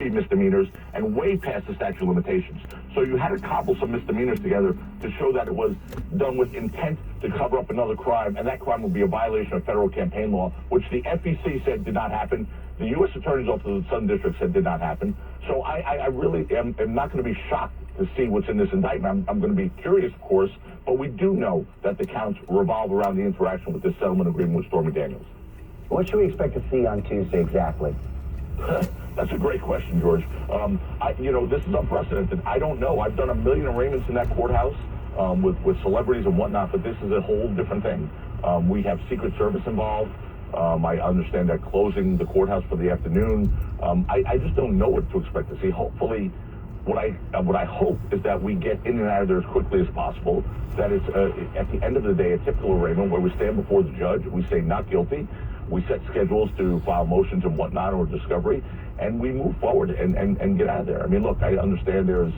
petty misdemeanors and way past the statute of limitations. So you had to cobble some misdemeanors together to show that it was done with intent to cover up another crime, and that crime would be a violation of federal campaign law, which the FEC said did not happen. The U.S. Attorney's Office of the Southern District said did not happen. So I really am not going to be shocked to see what's in this indictment. I'm going to be curious, of course, but we do know that the counts revolve around the interaction with this settlement agreement with Stormy Daniels. What should we expect to see on Tuesday exactly? That's a great question, George. This is unprecedented. I don't know. I've done a million arraignments in that courthouse with celebrities and whatnot, but this is a whole different thing. We have Secret Service involved. I understand they're closing the courthouse for the afternoon. I just don't know what to expect to see. Hopefully, what I hope is that we get in and out of there as quickly as possible, that it's, at the end of the day, a typical arraignment where we stand before the judge, we say not guilty, we set schedules to file motions and whatnot or discovery, and we move forward and get out of there. I mean, look, I understand there's,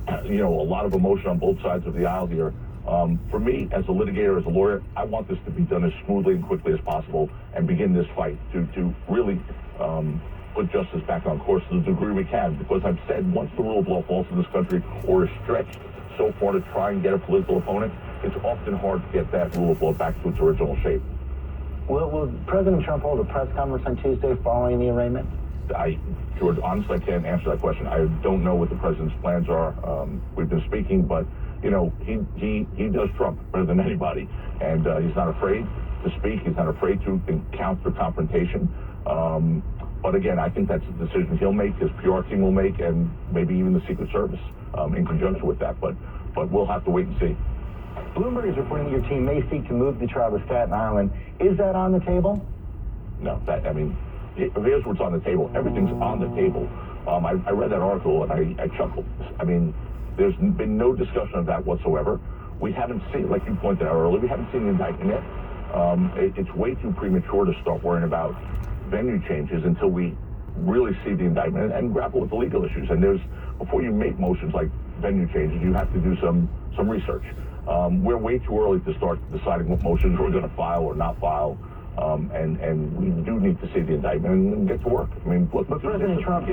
a lot of emotion on both sides of the aisle here. For me, as a litigator, as a lawyer, I want this to be done as smoothly and quickly as possible and begin this fight to really put justice back on course to the degree we can. Because I've said once the rule of law falls in this country or is stretched so far to try and get a political opponent, it's often hard to get that rule of law back to its original shape. Will President Trump hold a press conference on Tuesday following the arraignment? George, honestly, I can't answer that question. I don't know what the president's plans are. We've been speaking, but he does Trump better than anybody, and he's not afraid to speak. He's not afraid to encounter confrontation. But again, I think that's a decision he'll make, his PR team will make, and maybe even the Secret Service in conjunction with that. But we'll have to wait and see. Bloomberg is reporting that your team may seek to move the trial to Staten Island. Is that on the table? No, here's what's on the table. Everything's on the table. I read that article and I chuckled. I mean, there's been no discussion of that whatsoever. We haven't seen, like you pointed out earlier, we haven't seen the indictment yet. It's way too premature to start worrying about venue changes until we really see the indictment and grapple with the legal issues. And before you make motions like venue changes, you have to do some research. We're way too early to start deciding what motions we're going to file or not file. And we do need to see the indictment and get to work. I mean, look, but President Trump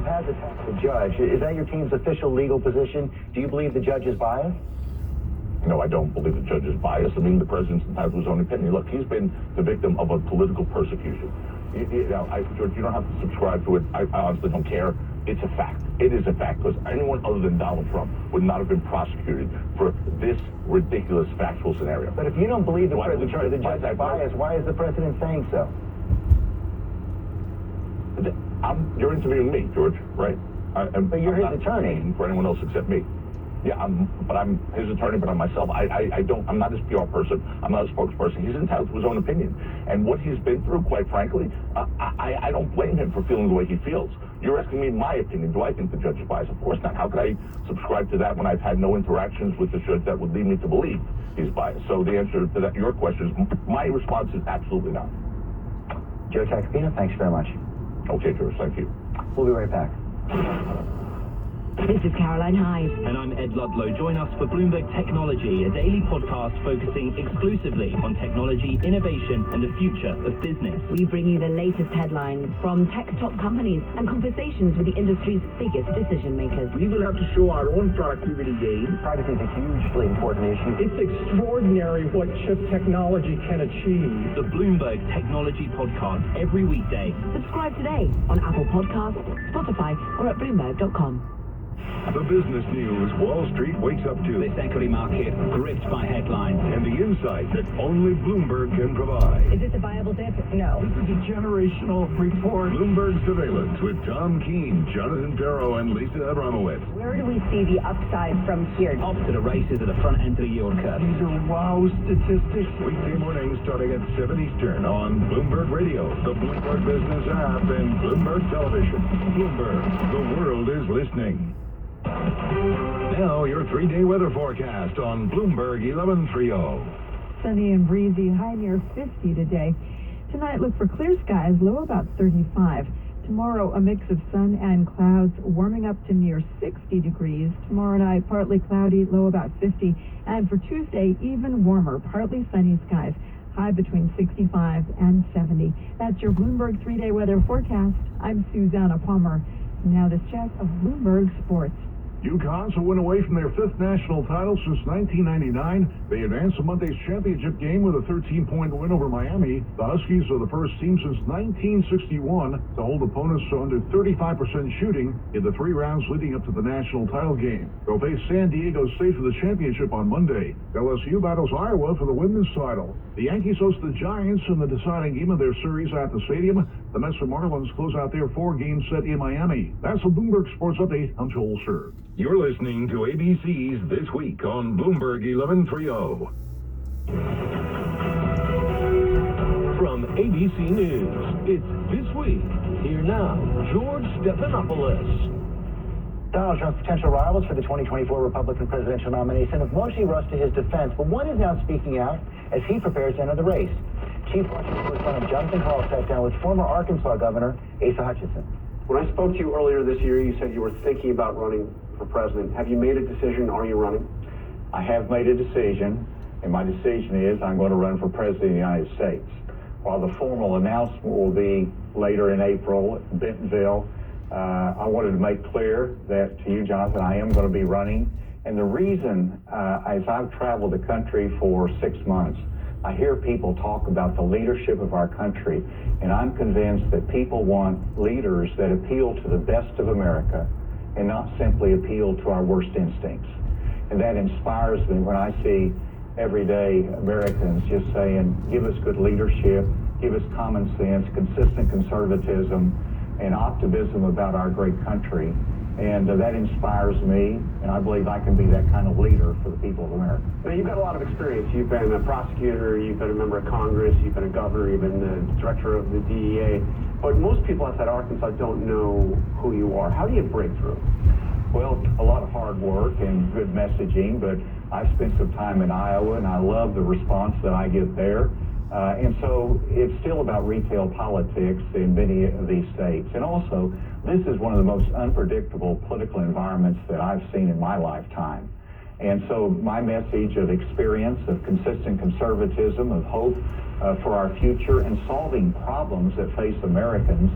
has attacked the judge. Is that your team's official legal position? Do you believe the judge is biased? No, I don't believe the judge is biased. I mean, the president's entitled to his own opinion. Look, he's been the victim of a political persecution. George, you don't have to subscribe to it. I honestly don't care. It's a fact. It is a fact, because anyone other than Donald Trump would not have been prosecuted for this ridiculous factual scenario. But if you don't believe the judge is biased, why is the president saying so? You're interviewing me, George, right? But you're his attorney. For anyone else except me. Yeah, I'm his attorney, but I'm myself. I'm not his PR person. I'm not a spokesperson. He's entitled to his own opinion. And what he's been through, quite frankly, I don't blame him for feeling the way he feels. You're asking me my opinion. Do I think the judge is biased? Of course not. How could I subscribe to that when I've had no interactions with the judge that would lead me to believe he's biased? So the answer to that, your question is, my response is absolutely not. Joe Tacopina, thanks very much. Okay, George, thank you. We'll be right back. This is Caroline Hyde. And I'm Ed Ludlow. Join us for Bloomberg Technology, a daily podcast focusing exclusively on technology, innovation, and the future of business. We bring you the latest headlines from tech top companies and conversations with the industry's biggest decision makers. We will have to show our own productivity gains. Privacy is a hugely important issue. It's extraordinary what chip technology can achieve. The Bloomberg Technology Podcast, every weekday. Subscribe today on Apple Podcasts, Spotify, or at Bloomberg.com. The business news Wall Street wakes up to. This equity market gripped by headlines. And the insight that only Bloomberg can provide. Is this a viable dip? No. This is a generational report. Bloomberg Surveillance with Tom Keene, Jonathan Darrow, and Lisa Abramowitz. Where do we see the upside from here? Off to the races at the front end of the yield curve. These are wow statistics. Weekday mornings starting at 7 Eastern on Bloomberg Radio, the Bloomberg Business app, and Bloomberg Television. Bloomberg, the world is listening. Now, your 3-day weather forecast on Bloomberg 1130. Sunny and breezy, high near 50 today. Tonight, look for clear skies, low about 35. Tomorrow, a mix of sun and clouds, warming up to near 60 degrees. Tomorrow night, partly cloudy, low about 50. And for Tuesday, even warmer, partly sunny skies, high between 65 and 70. That's your Bloomberg 3-day weather forecast. I'm Susanna Palmer. Now this check of Bloomberg Sports. UConn's a win away from their fifth national title since 1999. They advanced to Monday's championship game with a 13-point win over Miami. The Huskies are the first team since 1961 to hold opponents to under 35% shooting in the 3 rounds leading up to the national title game. They'll face San Diego State for the championship on Monday. LSU battles Iowa for the women's title. The Yankees host the Giants in the deciding game of their series at the stadium. The Mets and Marlins close out their 4-game set in Miami. That's the Bloomberg Sports Update. I'm Joel Sir. You're listening to ABC's This Week on Bloomberg 1130. From ABC News, it's This Week. Here now, George Stephanopoulos. Donald Trump's potential rivals for the 2024 Republican presidential nomination have mostly rushed to his defense, but one is now speaking out as he prepares to enter the race. Chief Washington correspondent Jonathan Karl sat down with former Arkansas Governor Asa Hutchinson. When I spoke to you earlier this year, you said you were thinking about running for president. Have you made a decision? Are you running? I have made a decision, and my decision is I'm going to run for president of the United States. While the formal announcement will be later in April in Bentonville, I wanted to make clear that to you, Jonathan, I am going to be running. And the reason, as I've traveled the country for 6 months, I hear people talk about the leadership of our country, and I'm convinced that people want leaders that appeal to the best of America and not simply appeal to our worst instincts. And that inspires me when I see everyday Americans just saying, give us good leadership, give us common sense, consistent conservatism, and optimism about our great country. And that inspires me, and I believe I can be that kind of leader for the people of America. Now, you've got a lot of experience. You've been a prosecutor, you've been a member of Congress, you've been a governor, you've been the director of the DEA. But most people outside Arkansas don't know who you are. How do you break through? Well, a lot of hard work and good messaging, but I've spent some time in Iowa, and I love the response that I get there. And so it's still about retail politics in many of these states. And also, this is one of the most unpredictable political environments that I've seen in my lifetime. And so my message of experience, of consistent conservatism, of hope for our future, and solving problems that face Americans,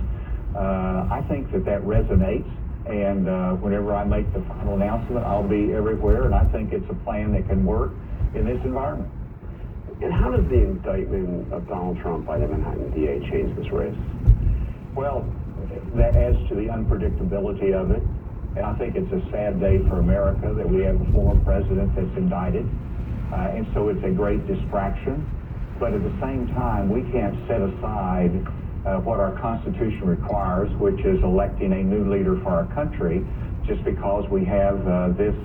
I think that resonates. And whenever I make the final announcement, I'll be everywhere. And I think it's a plan that can work in this environment. And how does the indictment of Donald Trump by the Manhattan DA change this race? Well, that adds to the unpredictability of it. And I think it's a sad day for America that we have a former president that's indicted. And so it's a great distraction. But at the same time, we can't set aside what our Constitution requires, which is electing a new leader for our country, just because we have this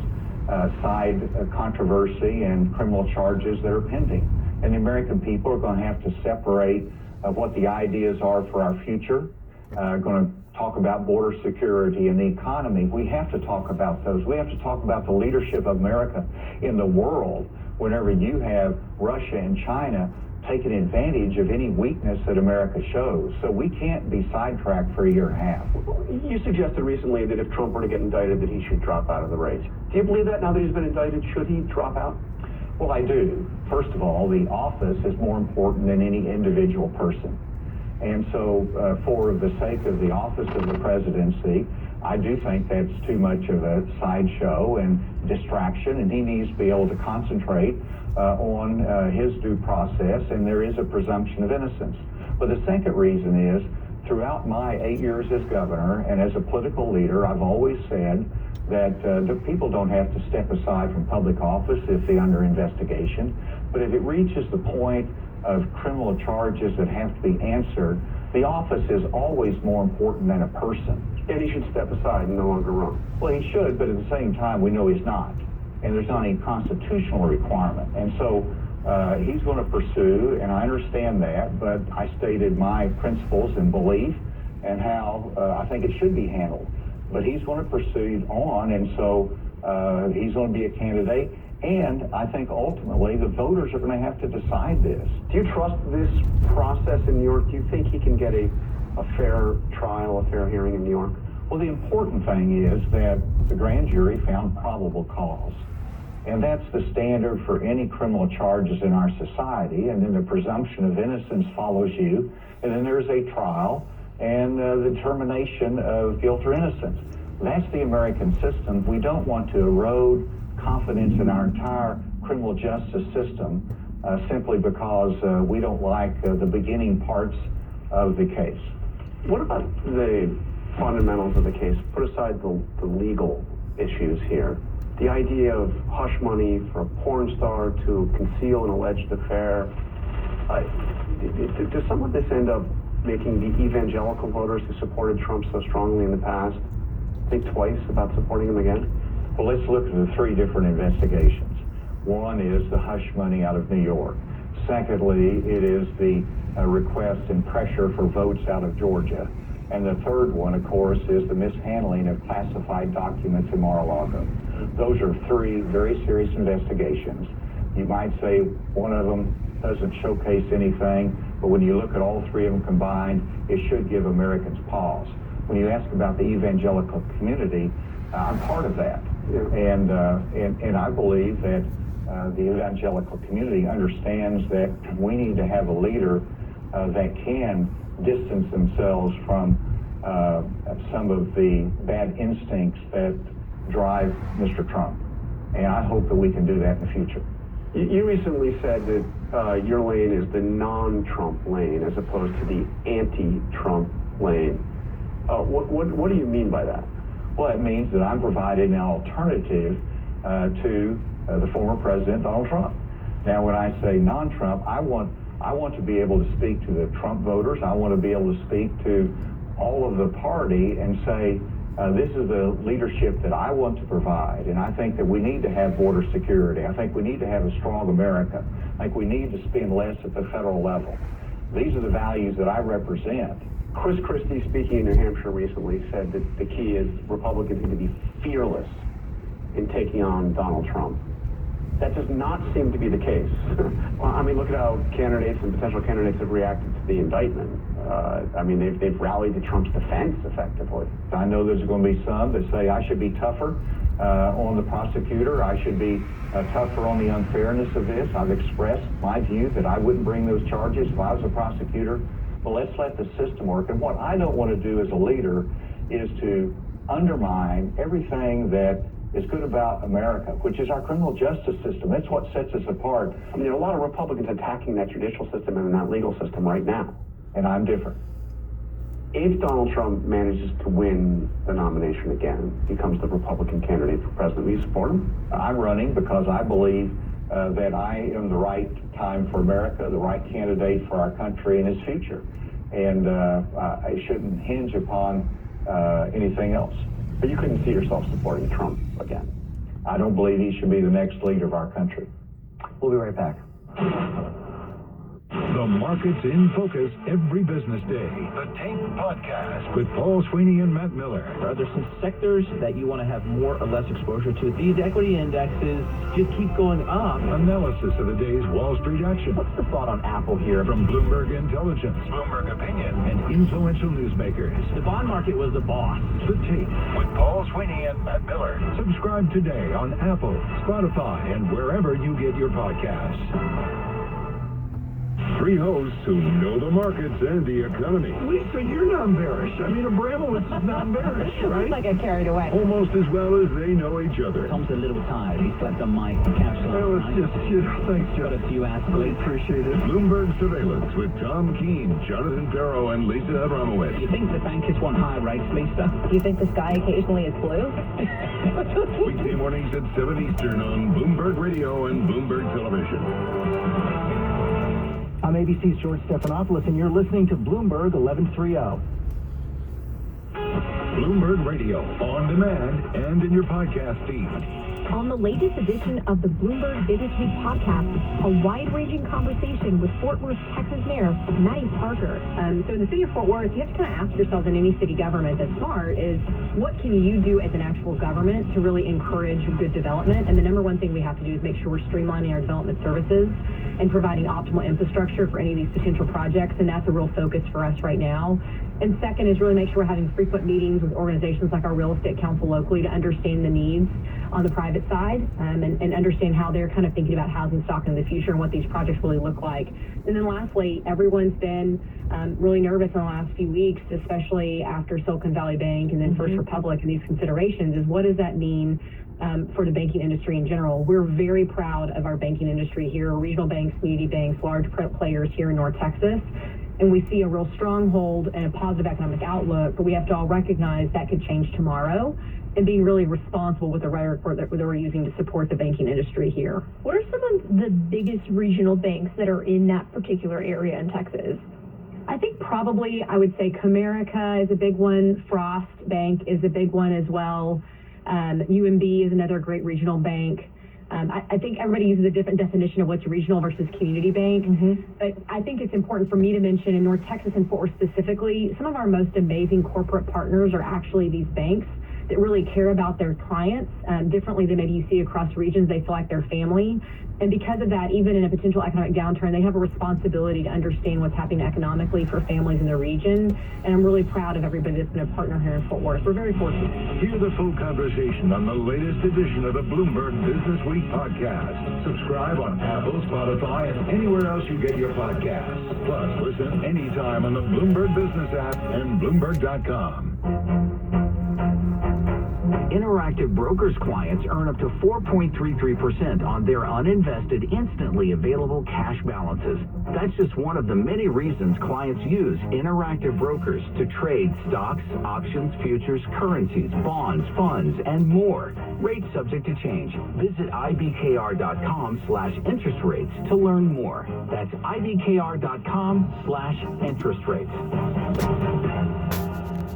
side controversy and criminal charges that are pending. And the American people are going to have to separate what the ideas are for our future, going to talk about border security and the economy. We have to talk about those. We have to talk about the leadership of America in the world whenever you have Russia and China taking advantage of any weakness that America shows. So we can't be sidetracked for a year and a half. You suggested recently that if Trump were to get indicted, that he should drop out of the race. Do you believe that now that he's been indicted? Should he drop out? Well, I do. First of all, the office is more important than any individual person. And so for the sake of the office of the presidency, I do think that's too much of a sideshow and distraction, and he needs to be able to concentrate on his due process, and there is a presumption of innocence. But the second reason is, throughout my 8 years as governor and as a political leader, I've always said that the people don't have to step aside from public office if they're under investigation, but if it reaches the point of criminal charges that have to be answered, the office is always more important than a person. And he should step aside and no longer run. Well, he should, but at the same time, we know he's not. And there's not any constitutional requirement. And so he's going to pursue, and I understand that, but I stated my principles and belief and how I think it should be handled. But he's going to pursue on, and so he's going to be a candidate. And I think ultimately the voters are going to have to decide this. Do you trust this process in New York? Do you think he can get a fair trial, a fair hearing in New York? Well, the important thing is that the grand jury found probable cause. And that's the standard for any criminal charges in our society. And then the presumption of innocence follows you. And then there's a trial and the determination of guilt or innocence. That's the American system. We don't want to erode confidence in our entire criminal justice system simply because we don't like the beginning parts of the case. What about the fundamentals of the case? Put aside the legal issues here. The idea of hush money for a porn star to conceal an alleged affair. Does some of this end up making the evangelical voters who supported Trump so strongly in the past think twice about supporting him again? Well, let's look at the three different investigations. One is the hush money out of New York. Secondly, it is the request and pressure for votes out of Georgia. And the third one, of course, is the mishandling of classified documents in Mar-a-Lago. Those are three very serious investigations. You might say one of them doesn't showcase anything, but when you look at all three of them combined, it should give Americans pause. When you ask about the evangelical community, I'm part of that. And I believe that the evangelical community understands that we need to have a leader that can distance themselves from some of the bad instincts that drive Mr. Trump. And I hope that we can do that in the future. You recently said that your lane is the non-Trump lane as opposed to the anti-Trump lane. What do you mean by that? Well, it means that I'm providing an alternative to the former President Donald Trump. Now, when I say non-Trump, I want to be able to speak to the Trump voters. I want to be able to speak to all of the party and say, this is the leadership that I want to provide. And I think that we need to have border security. I think we need to have a strong America. I think we need to spend less at the federal level. These are the values that I represent. Chris Christie, speaking in New Hampshire recently, said that the key is Republicans need to be fearless in taking on Donald Trump. That does not seem to be the case. Well, I mean, look at how candidates and potential candidates have reacted to the indictment. I mean, they've rallied to Trump's defense effectively. I know there's going to be some that say I should be tougher on the prosecutor. I should be tougher on the unfairness of this. I've expressed my view that I wouldn't bring those charges if I was a prosecutor. But let's let the system work. And what I don't want to do as a leader is to undermine everything that is good about America, which is our criminal justice system. That's what sets us apart. I mean, there are a lot of Republicans attacking that judicial system and that legal system right now. And I'm different. If Donald Trump manages to win the nomination again, becomes the Republican candidate for president, will you support him? I'm running because I believe that I am the right time for America, the right candidate for our country and its future. And I shouldn't hinge upon anything else. But you couldn't see yourself supporting Trump again? I don't believe he should be the next leader of our country. We'll be right back. The Markets in Focus every business day. The Tape Podcast with Paul Sweeney and Matt Miller. Are there some sectors that you want to have more or less exposure to? These equity indexes just keep going up. Analysis of the day's Wall Street action. What's the thought on Apple here? From Bloomberg Intelligence, Bloomberg Opinion, and influential newsmakers. The bond market was the boss. The Tape with Paul Sweeney and Matt Miller. Subscribe today on Apple, Spotify, and wherever you get your podcasts. Three hosts who know the markets and the economy. Lisa, you're not embarrassed. I mean, Abramowitz is not embarrassed, right? Looks like I carried away. Almost as well as they know each other. Tom's a little tired. He slept on my couch last Well, it's night. just, thanks, Jeff. Got a few I athletes. appreciate it. Bloomberg Surveillance with Tom Keene, Jonathan Ferro, and Lisa Abramowitz. Do you think the bankers want high rates, Lisa? Do you think the sky occasionally is blue? Weekday mornings at 7 Eastern on Bloomberg Radio and Bloomberg Television. I'm ABC's George Stephanopoulos, and you're listening to Bloomberg 1130. Bloomberg Radio, on demand and in your podcast feed. On the latest edition of the Bloomberg Business Week podcast, a wide-ranging conversation with Fort Worth, Texas Mayor Maddie Parker. So in the city of Fort Worth, you have to kind of ask yourselves in any city government that's smart is what can you do as an actual government to really encourage good development? And the number one thing we have to do is make sure we're streamlining our development services and providing optimal infrastructure for any of these potential projects. And that's a real focus for us right now. And second is really make sure we're having frequent meetings with organizations like our real estate council locally to understand the needs on the private side and understand how they're kind of thinking about housing stock in the future and what these projects really look like. And then lastly, everyone's been really nervous in the last few weeks, especially after Silicon Valley Bank and then First Republic and these considerations, is what does that mean for the banking industry in general? We're very proud of our banking industry here, regional banks, community banks, large players here in North Texas. And we see a real stronghold and a positive economic outlook, but we have to all recognize that could change tomorrow and being really responsible with the rhetoric that we're using to support the banking industry here. What are some of the biggest regional banks that are in that particular area in Texas? I think probably I would say Comerica is a big one. Frost Bank is a big one as well. UMB is another great regional bank. I think everybody uses a different definition of what's regional versus community bank. But I think it's important for me to mention in North Texas and Fort Worth specifically, some of our most amazing corporate partners are actually these banks that really care about their clients differently than maybe you see across regions. They feel like they're family. And because of that, even in a potential economic downturn, they have a responsibility to understand what's happening economically for families in the region. And I'm really proud of everybody that's been a partner here in Fort Worth. We're very fortunate. Hear the full conversation on the latest edition of the Bloomberg Business Week podcast. Subscribe on Apple, Spotify, and anywhere else you get your podcasts. Plus, listen anytime on the Bloomberg Business app and Bloomberg.com. Interactive Brokers clients earn up to 4.33% on their uninvested, instantly available cash balances. That's just one of the many reasons clients use Interactive Brokers to trade stocks, options, futures, currencies, bonds, funds, and more. Rates subject to change. Visit ibkr.com/interest rates to learn more. That's ibkr.com/interest rates.